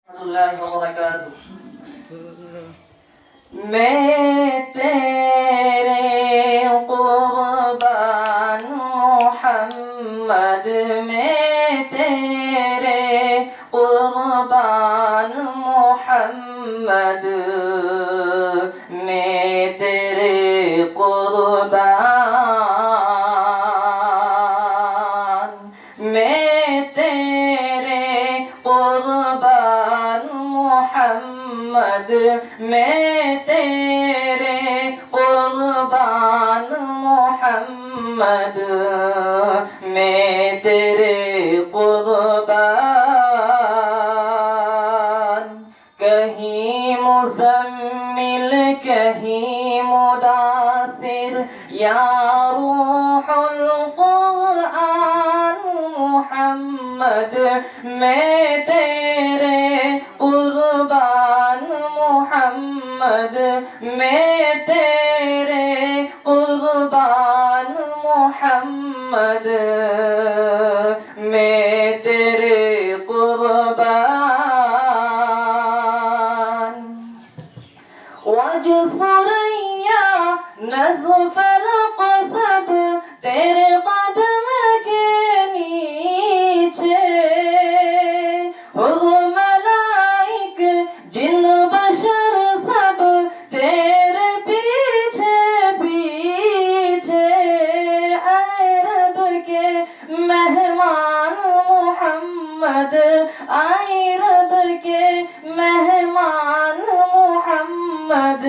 मैं तेरे कुर्बान मोहम्मद, मैं तेरे कुर्बान मोहम्मद, मैं तेरे कुर्बान, मैं तेरे कुर्बान मोहम्मद, मैं तेरे कुर्बान मोहम्मद, मैं तेरे कुर्बान। कहीं मुज़म्मिल कहीं मुदासिर, या रूहुल क़ुरआन मुहम्मद, मैं तेरे कुर्बान मोहम्मद, मैं तेरे कुर्बान मोहम्मद, मैं तेरे कुर्बान। वज सुरैया नज़्फ़ल क़सब, तेरे कदम के नीचे मलाइक जिन बशर सब तेरे पीछे पीछे। आए रब के मेहमान मोहम्मद, आए रब के मेहमान मोहम्मद,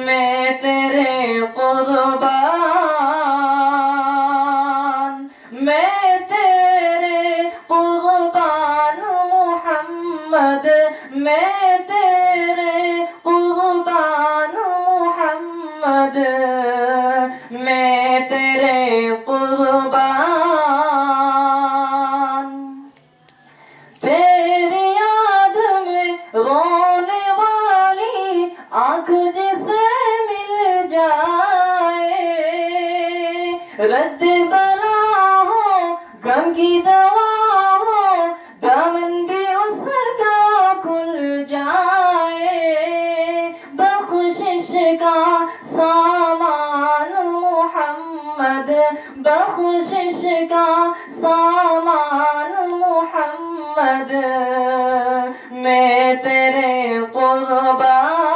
मैं तेरे कुर्बान, मैं तेरे कुर्बान मोहम्मद, मैं तेरे कुर्बान मोहम्मद, मैं तेरे कुर्बान। तेरी याद में रोने वाली आँख जिसे मिल जाए, रद्द बला हो गम की दवा हो, दामन भी उसका खुल जाए। बख्शिश का सामान मोहम्मद, बख्शिश का सामान मोहम्मद, मैं तेरे कुर्बान,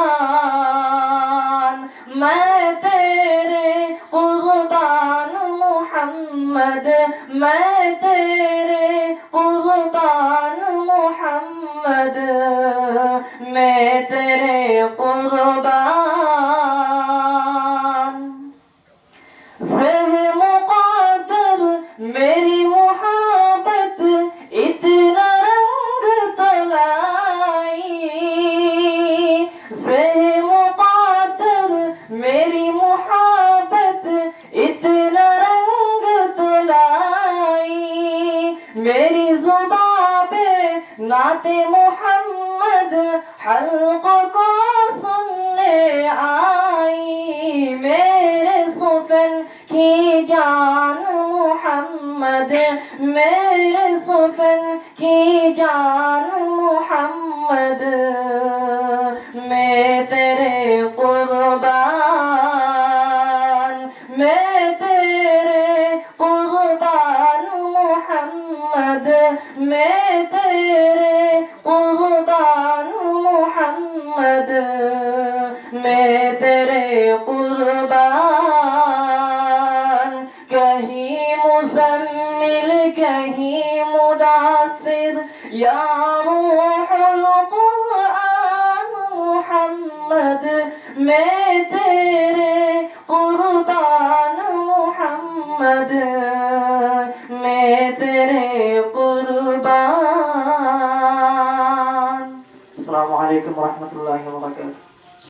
मैं तेरे कुर्बान मोहम्मद, मैं तेरे कुर्बान मोहम्मद, मैं तेरे कुर्बान। ज़ह मुक़द्दर मेरी मोहब्बत इतना रंग तो लाई, ज़ह मुक़द्दर मेरी मोहब्बत इतना रंग तो लाई। मेरी ज़ुबां पे नाते मोहम्मद हल्क़ को सुनने आई। मेरे सुफ़न की जान मोहम्मद, मेरे सुफ़न की जान मोहम्मद, मैं तेरे कुर्बान, मैं तेरे कुर्बान मोहम्मद, मैं तेरे कुर्बान मोहम्मद, मैं तेरे कुर्बान। कहीं मुज़म्मिल कहीं मुदासिर, या रूहुल क़ुरआन मुहम्मद, मैं तेरे कुर्बान मोहम्मद, मैं तेरे कुर्बान। अस्सलामु अलैकुम व रहमतुल्लाहि व बरकातुहू।